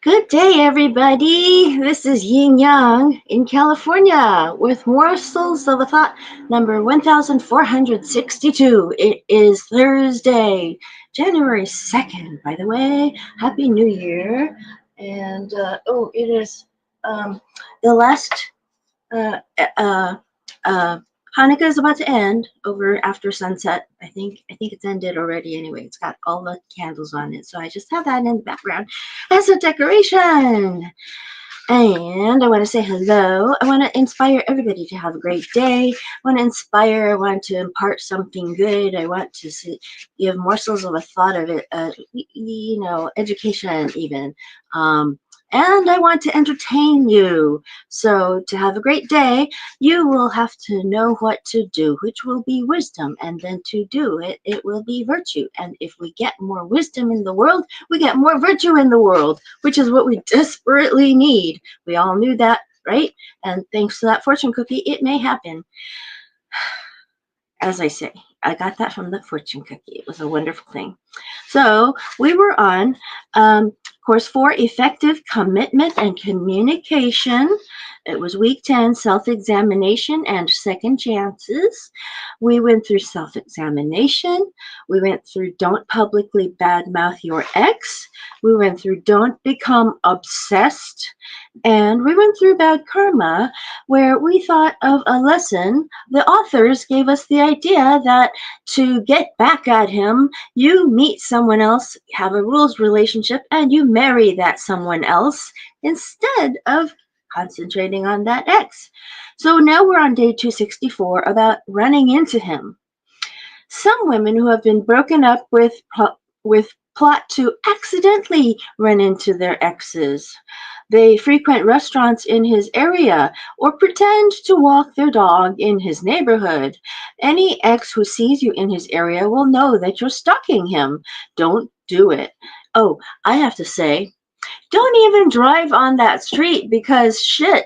Good day, everybody. This is Yin Yang in California with Morsels of a Thought number 1462. It is Thursday, January 2nd, by the way. Happy New Year. And, it is um, the last uh, uh, uh, Hanukkah is about to end over after sunset. I think it's ended already anyway. It's got all the candles on it, so I just have that in the background as a decoration. And I want to say hello. I want to inspire everybody to have a great day. I want to impart something good. I want to give morsels of a thought of it, education even. Um, and I want to entertain you. So to have a great day, you will have to know what to do, which will be wisdom. And then to do it, it will be virtue. And if we get more wisdom in the world, we get more virtue in the world, which is what we desperately need. We all knew that, right? And thanks to that fortune cookie, it may happen. As I say, I got that from the fortune cookie. It was a wonderful thing. So we were on course 4, effective commitment and communication. It was week 10, self-examination and second chances. We went through self-examination. We went through don't publicly badmouth your ex. We went through don't become obsessed. And we went through bad karma, where we thought of a lesson. The authors gave us the idea that to get back at him, you meet someone else, have a rules relationship, and you marry that someone else instead of concentrating on that ex. So now we're on day 264 about running into him. Some women who have been broken up with plot to accidentally run into their exes. They frequent restaurants in his area or pretend to walk their dog in his neighborhood. Any ex who sees you in his area will know that you're stalking him. Don't do it. Oh, I have to say, don't even drive on that street because shit,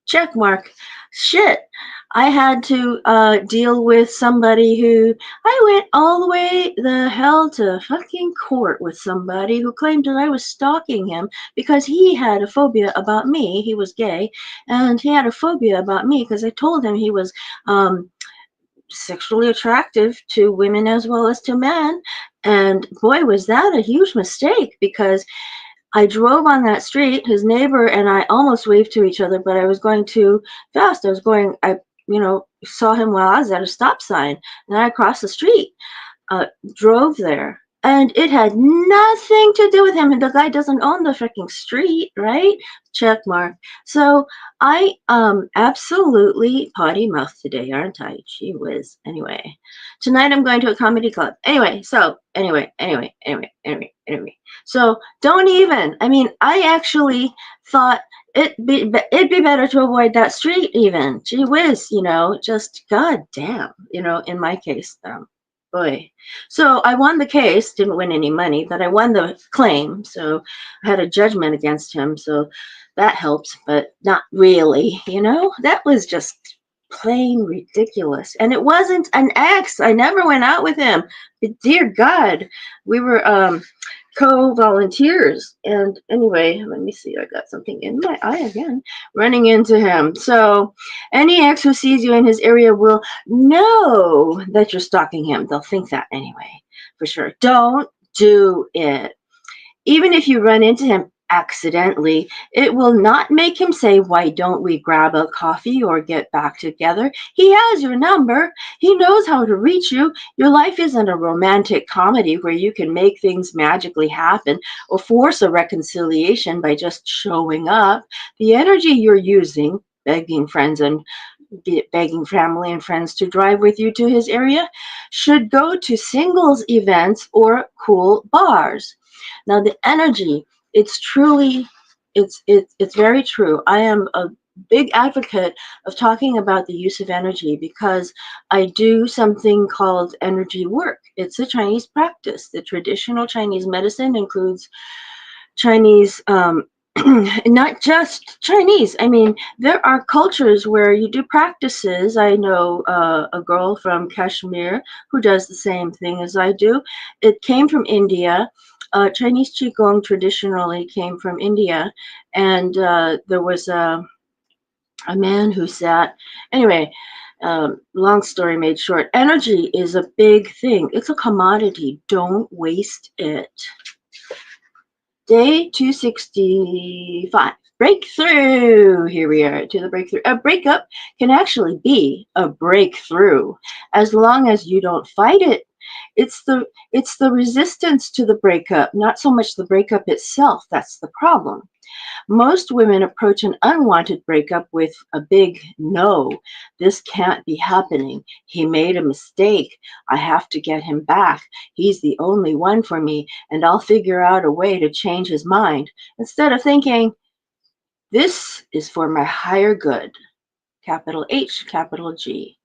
check mark, shit. I had to deal with somebody who I went all the way the hell to fucking court with somebody who claimed that I was stalking him because he had a phobia about me. He was gay, and he had a phobia about me because I told him he was sexually attractive to women as well as to men. And boy, was that a huge mistake because I drove on that street. His neighbor and I almost waved to each other, but I was going too fast. Saw him while I was at a stop sign, and I crossed the street, drove there. And it had nothing to do with him. And the guy doesn't own the freaking street, right? Check mark. So I absolutely potty mouth today, aren't I? Gee whiz. Anyway, tonight I'm going to a comedy club. Anyway. So don't even. I mean, I actually thought it'd be better to avoid that street even. Gee whiz, just goddamn, in my case, boy. So I won the case, didn't win any money, but I won the claim. So I had a judgment against him. So that helps, but not really, That was just plain ridiculous. And it wasn't an ex. I never went out with him. Dear God, we were co-volunteers. And anyway, let me see. I got something in my eye again. Running into him. So any ex who sees you in his area will know that you're stalking him. They'll think that anyway, for sure. Don't do it. Even if you run into him accidentally, it will not make him say, why don't we grab a coffee or get back together? He has your number. He knows how to reach you. Your life isn't a romantic comedy where you can make things magically happen or force a reconciliation by just showing up. The energy you're using, begging family and friends to drive with you to his area, should go to singles events or cool bars. Now the energy, it's very true. I am a big advocate of talking about the use of energy because I do something called energy work. It's a Chinese practice. The traditional Chinese medicine includes Chinese, not just Chinese. I mean, there are cultures where you do practices. I know a girl from Kashmir who does the same thing as I do. It came from India. Chinese Qigong traditionally came from India, and there was a man who sat. Anyway, long story made short, energy is a big thing. It's a commodity. Don't waste it. Day 265. Breakthrough. Here we are to the breakthrough. A breakup can actually be a breakthrough as long as you don't fight it. It's the resistance to the breakup, not so much the breakup itself. That's the problem. Most women approach an unwanted breakup with a big no. This can't be happening. He made a mistake. I have to get him back. He's the only one for me, and I'll figure out a way to change his mind. Instead of thinking, this is for my higher good. Capital H, capital G.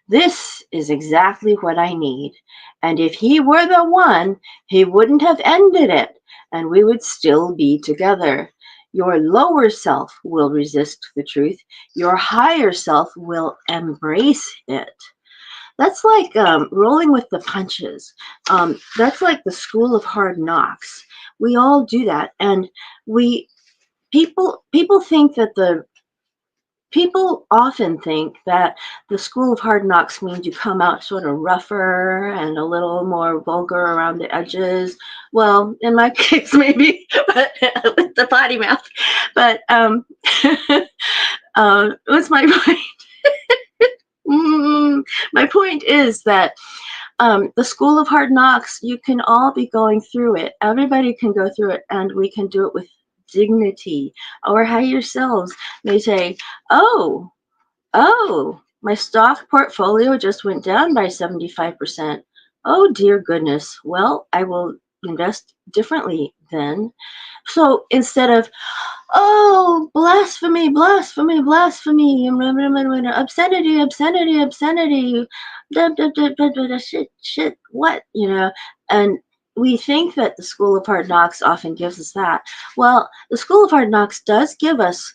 This is exactly what I need. And if he were the one, he wouldn't have ended it, and we would still be together. Your lower self will resist the truth. Your higher self will embrace it. That's like rolling with the punches. That's like the school of hard knocks. We all do that, and we people think that the people often think that the school of hard knocks means you come out sort of rougher and a little more vulgar around the edges. Well, in my case, maybe, but with the potty mouth. But what's my point? My point is that the school of hard knocks, you can all be going through it. Everybody can go through it, and we can do it with dignity. Our higher selves may say, oh, my stock portfolio just went down by 75%. Oh, dear goodness. Well, I will invest differently then. So instead of, oh, blasphemy, blasphemy, blasphemy, obscenity, obscenity, obscenity, shit, shit, what, and we think that the School of Hard Knocks often gives us that. Well, the School of Hard Knocks does give us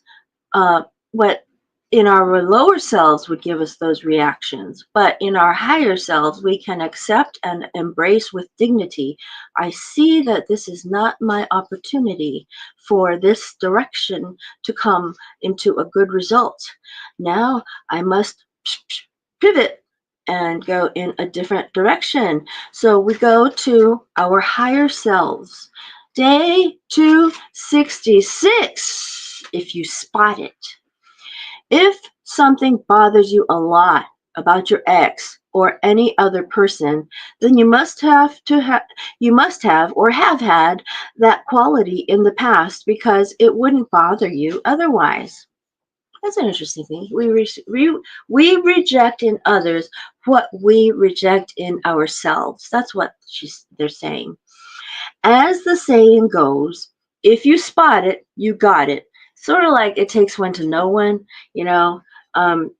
what in our lower selves would give us those reactions, but in our higher selves, we can accept and embrace with dignity. I see that this is not my opportunity for this direction to come into a good result. Now I must pivot and go in a different direction. So we go to our higher selves. Day 266, if you spot it. If something bothers you a lot about your ex or any other person, then you must have or have had that quality in the past because it wouldn't bother you otherwise. That's an interesting thing. We reject in others what we reject in ourselves. That's what they're saying. As the saying goes, if you spot it, you got it. Sort of like it takes one to know one, you know.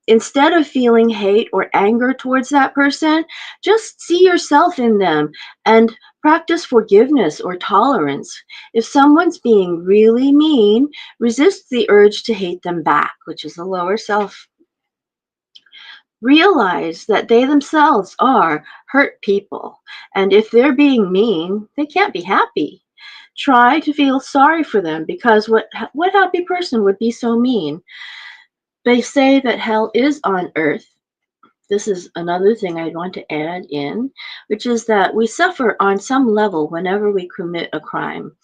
Instead of feeling hate or anger towards that person, just see yourself in them and practice forgiveness or tolerance. If someone's being really mean, resist the urge to hate them back, which is the lower self. Realize that they themselves are hurt people, and if they're being mean, they can't be happy. Try to feel sorry for them because what happy person would be so mean? They say that hell is on earth. This is another thing I'd want to add in, which is that we suffer on some level whenever we commit a crime.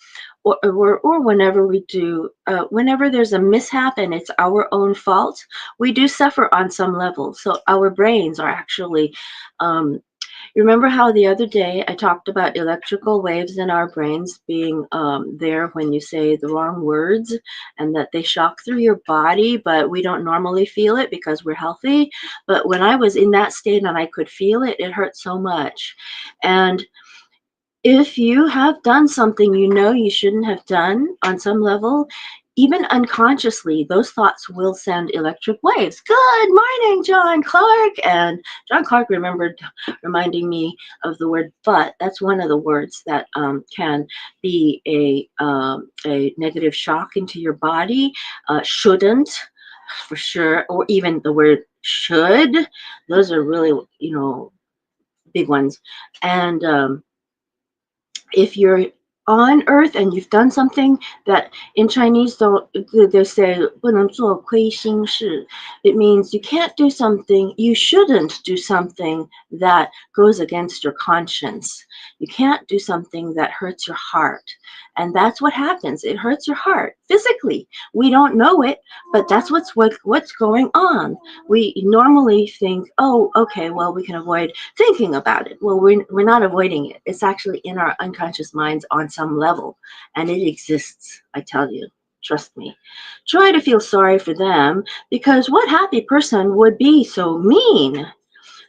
Or whenever we do, whenever there's a mishap and it's our own fault, we do suffer on some level. So our brains are actually, you remember how the other day I talked about electrical waves in our brains being there when you say the wrong words and that they shock through your body, but we don't normally feel it because we're healthy. But when I was in that state and I could feel it, it hurt so much. And if you have done something you know you shouldn't have done on some level, even unconsciously, those thoughts will send electric waves. Good morning, John Clark. And John Clark remembered reminding me of the word but. That's one of the words that can be a negative shock into your body. Shouldn't, for sure, or even the word should. Those are really, big ones. And if you're on earth and you've done something that in Chinese they say 不能做亏心事. It means you can't do something, you shouldn't do something that goes against your conscience. You can't do something that hurts your heart. And that's what happens. It hurts your heart physically. We don't know it, but that's what's going on. We normally think, oh, okay, well, we can avoid thinking about it. Well, we're not avoiding it. It's actually in our unconscious minds on some level, and it exists, I tell you. Trust me. Try to feel sorry for them, because what happy person would be so mean?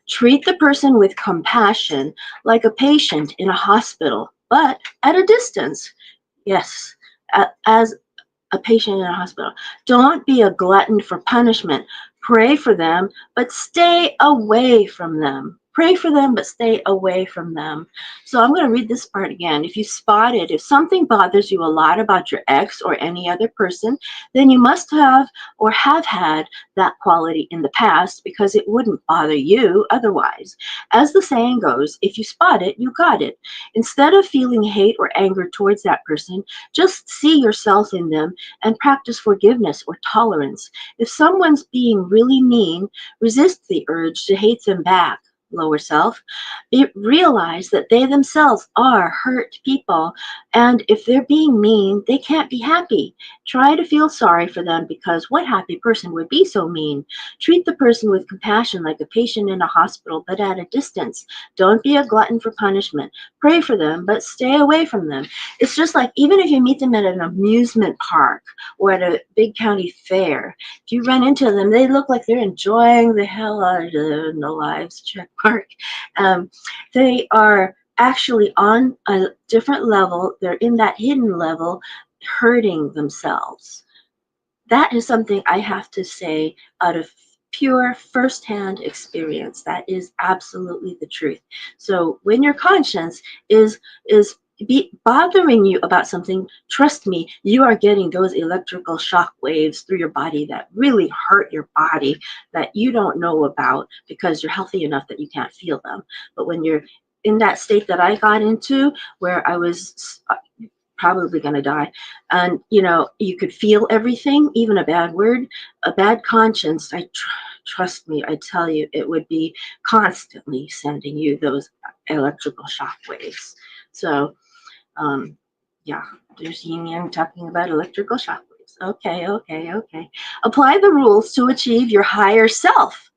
Treat the person with compassion, like a patient in a hospital, but at a distance. Yes, as a patient in a hospital. Don't be a glutton for punishment. Pray for them, but stay away from them. Pray for them, but stay away from them. So I'm going to read this part again. If you spot it, if something bothers you a lot about your ex or any other person, then you must have or have had that quality in the past, because it wouldn't bother you otherwise. As the saying goes, if you spot it, you got it. Instead of feeling hate or anger towards that person, just see yourself in them and practice forgiveness or tolerance. If someone's being really mean, resist the urge to hate them back. Lower self. Realize that they themselves are hurt people, and if they're being mean, they can't be happy. Try to feel sorry for them, because what happy person would be so mean? Treat the person with compassion, like a patient in a hospital, but at a distance. Don't be a glutton for punishment. Pray for them, but stay away from them. It's just like, even if you meet them at an amusement park or at a big county fair, if you run into them, they look like they're enjoying the hell out of their lives. Check mark. They are actually on a different level. They're in that hidden level, hurting themselves. That is something I have to say out of pure firsthand experience. That is absolutely the truth. So when your conscience is bothering you about something, trust me, you are getting those electrical shock waves through your body that really hurt your body, that you don't know about because you're healthy enough that you can't feel them. But when you're in that state that I got into, where I was probably going to die, and you could feel everything, even a bad word, a bad conscience, trust me, I tell you, it would be constantly sending you those electrical shock waves. So yeah, there's yin yang talking about electrical shock waves. Okay. Apply the rules to achieve your higher self.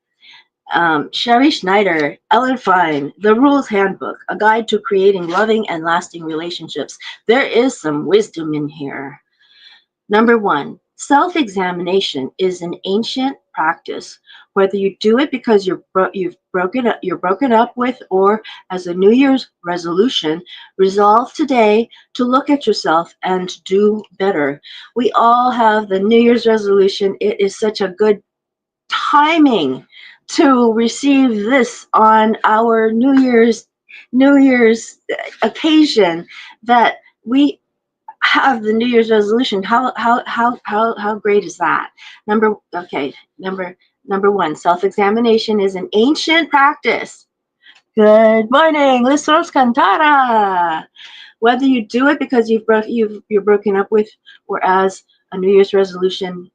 Sherrie Schneider, Ellen Fein, The Rules Handbook, a guide to creating loving and lasting relationships. There is some wisdom in here. Number 1, self-examination is an ancient practice. Whether you do it because you're broken up with, or as a New Year's resolution, resolve today to look at yourself and do better. We all have the New Year's resolution. It is such a good timing to receive this on our New Year's occasion, that we have the New Year's resolution. How great is that? Number 1, self-examination is an ancient practice. Good morning, Lissos Cantara. Whether you do it because you're broken up with, or as a New Year's resolution,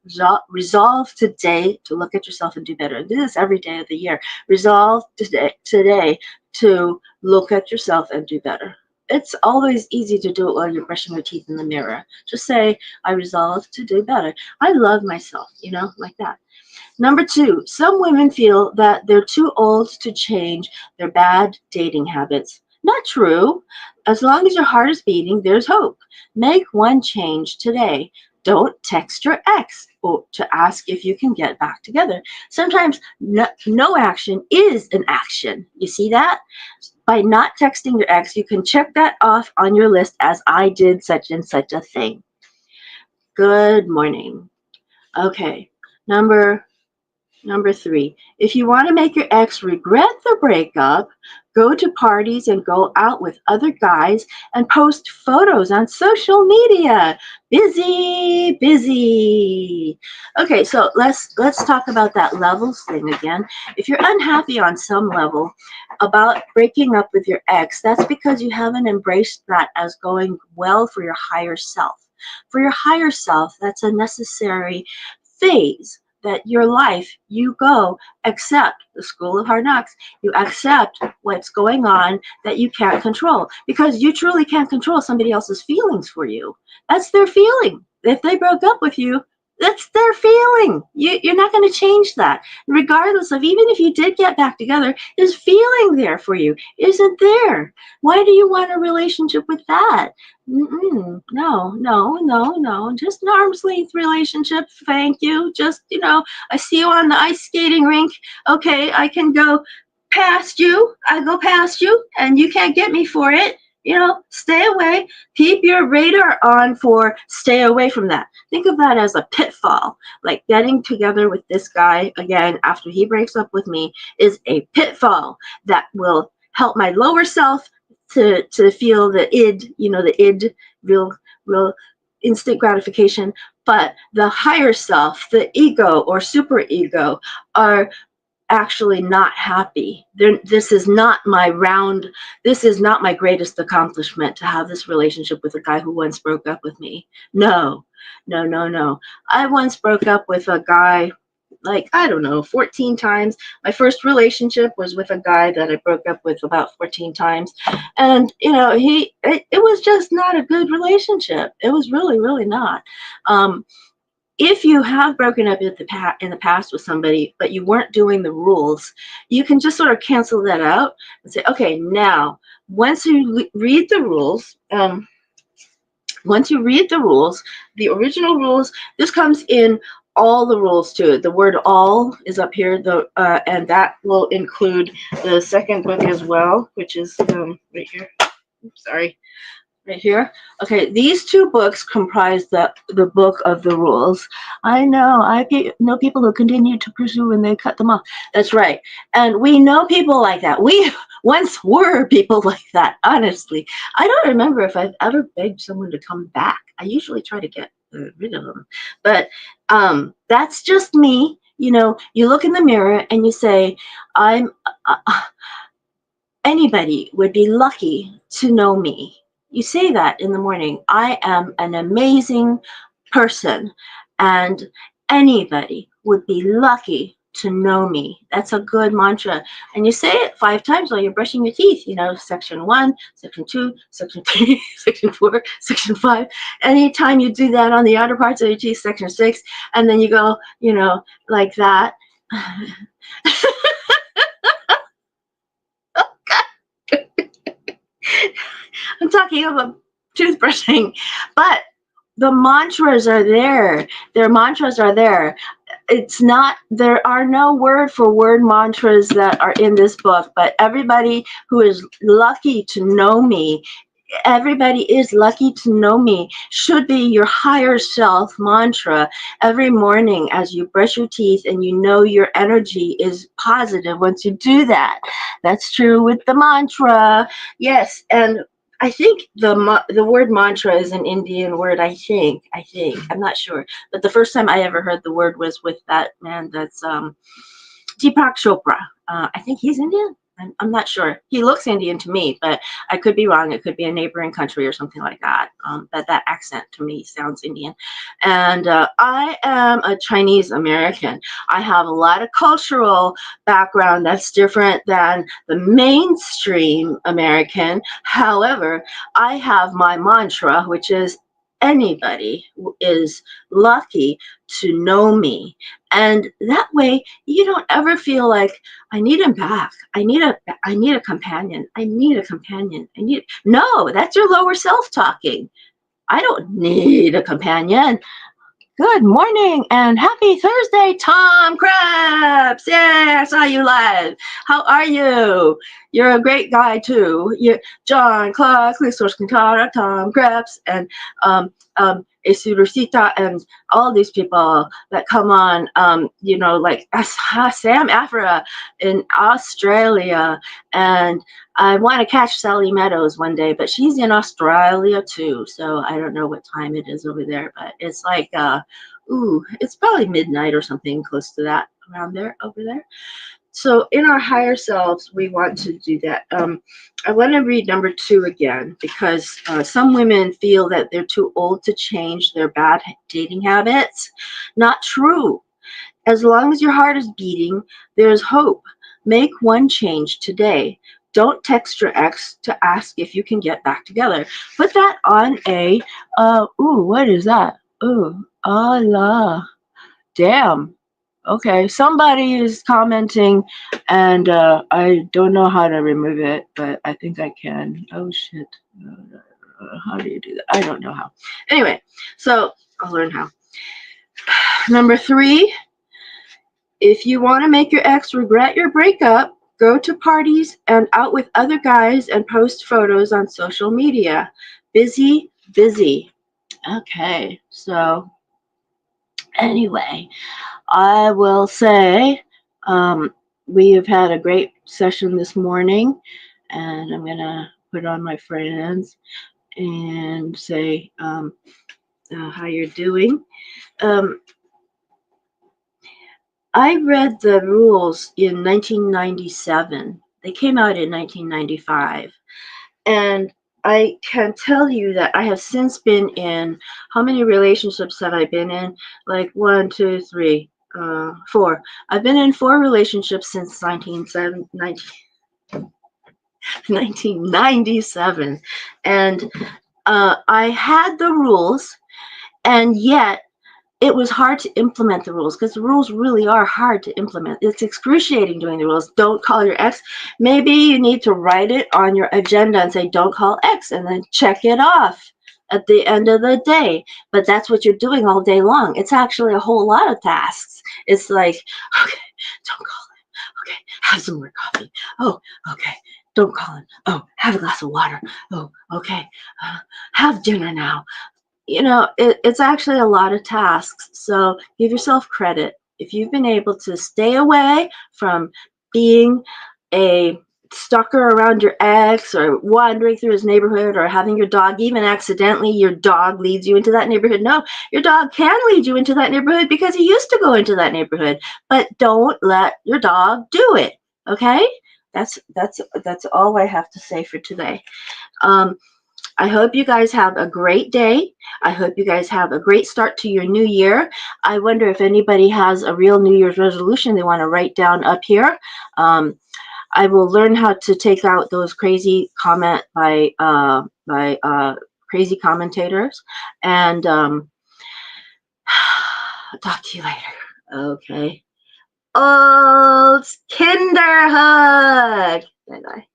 resolve today to look at yourself and do better. Do this every day of the year. Resolve today to look at yourself and do better. It's always easy to do it while you're brushing your teeth in the mirror. Just say, I resolve to do better. I love myself, like that. Number 2, some women feel that they're too old to change their bad dating habits. Not true. As long as your heart is beating, there's hope. Make one change today. Don't text your ex to ask if you can get back together. Sometimes no action is an action. You see that? By not texting your ex, you can check that off on your list as I did such and such a thing. Good morning. Okay, number Number 3, if you want to make your ex regret the breakup, go to parties and go out with other guys and post photos on social media. Busy, busy. Okay, so let's talk about that levels thing again. If you're unhappy on some level about breaking up with your ex, that's because you haven't embraced that as going well for your higher self. For your higher self, that's a necessary phase that your life, you go accept the school of hard knocks. You accept what's going on that you can't control, because you truly can't control somebody else's feelings for you. That's their feeling. If they broke up with you, that's their feeling. You're not going to change that. Regardless of, even if you did get back together, is feeling there for you? Isn't there? Why do you want a relationship with that? Mm-mm. No, no, no, no. Just an arm's length relationship. Thank you. Just, I see you on the ice skating rink. Okay, I can go past you. I go past you, and you can't get me for it. Stay away. Keep your radar on for stay away from that. Think of that as a pitfall. Like getting together with this guy again after he breaks up with me is a pitfall that will help my lower self to feel the id, real instant gratification. But the higher self, the ego or super ego, are actually not happy. This is not this is not my greatest accomplishment to have this relationship with a guy who once broke up with me. No, no, no, no. I once broke up with a guy, like, I don't know, 14 times. My first relationship was with a guy that I broke up with about 14 times. And, it was just not a good relationship. It was really, really not. If you have broken up in the past with somebody, but you weren't doing the rules, you can just sort of cancel that out and say, okay, now, once you read the rules, the original rules, this comes in all the rules too. The word all is up here, and that will include the second book as well, which is right here. Oops, sorry. Right here. Okay, these two books comprise the book of the rules. I know. Know people who continue to pursue and they cut them off. That's right. And we know people like that. We once were people like that, honestly. I don't remember if I've ever begged someone to come back. I usually try to get rid of them. But that's just me. You look in the mirror and you say, I'm. Anybody would be lucky to know me. You say that in the morning. I am an amazing person, and anybody would be lucky to know me. That's a good mantra. And you say it 5 times while you're brushing your teeth. Section 1, section 2, section 3, section 4, section 5. Anytime you do that on the outer parts of your teeth, section 6, and then you go, like that. I'm talking about toothbrushing, but the mantras are there. Their mantras are there. There are no word for word mantras that are in this book, but everybody who is lucky to know me, everybody is lucky to know me, should be your higher self mantra every morning as you brush your teeth, and your energy is positive once you do that. That's true with the mantra. Yes, and I think the word mantra is an Indian word. I think I'm not sure, but the first time I ever heard the word was with that man that's Deepak Chopra. I think he's Indian. I'm not sure. He looks Indian to me, but I could be wrong. It could be a neighboring country or something like that. But that accent to me sounds Indian. And I am a Chinese American. I have a lot of cultural background that's different than the mainstream American. However, I have my mantra, which is anybody is lucky to know me. And that way you don't ever feel like I need him back. I need a companion. No, that's your lower self talking. I don't need a companion. Good morning and happy Thursday, Tom Krebs. Yeah, I saw you live. How are you? You're a great guy too. You, John, Clark, Lisos Quintana, Tom Krebs, and Esudorcita, and all these people that come on, you know, like Sam Afra in Australia, and I want to catch Sally Meadows one day, but she's in Australia too, so I don't know what time it is over there, but it's like, ooh, it's probably midnight or something close to that, around there, over there. So in our higher selves, we want to do that. I want to read number 2 again, because some women feel that they're too old to change their bad dating habits. Not true. As long as your heart is beating, there's hope. Make one change today. Don't text your ex to ask if you can get back together. Put that on a, ooh, what is that? Ooh, Allah. Damn. Okay, somebody is commenting, and I don't know how to remove it, but I think I can. Oh shit! How do you do that? I don't know how. Anyway, so I'll learn how. Number 3, if you want to make your ex regret your breakup, go to parties and out with other guys and post photos on social media. Busy, busy. Okay, so anyway. I will say we have had a great session this morning, and I'm going to put on my friends and say how you're doing. I read the rules in 1997. They came out in 1995. And I can tell you that I have since been in, how many relationships have I been in? Like 1, 2, 3, 4. I've been in 4 relationships since 1997. And I had the rules, and yet it was hard to implement the rules, because the rules really are hard to implement. It's excruciating doing the rules. Don't call your ex. Maybe you need to write it on your agenda and say, don't call ex, and then check it off at the end of the day. But that's what you're doing all day long. It's actually a whole lot of tasks. It's like, okay, don't call him. Okay, have some more coffee. Oh, okay. Don't call him. Oh, have a glass of water. Oh, okay. Have dinner now. You know, it's actually a lot of tasks. So give yourself credit. If you've been able to stay away from being a stalker around your ex, or wandering through his neighborhood, or having your dog, even accidentally, your dog leads you into that neighborhood. No, your dog can lead you into that neighborhood because he used to go into that neighborhood. But don't let your dog do it. Okay? That's all I have to say for today. I hope you guys have a great day. I hope you guys have a great start to your new year. I wonder if anybody has a real New Year's resolution they want to write down up here. I will learn how to take out those crazy comment by crazy commentators, and talk to you later. Okay. Oh, Kinder hug. Bye bye.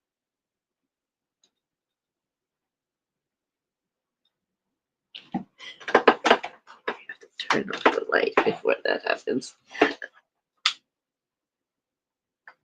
Turn off the light before that happens.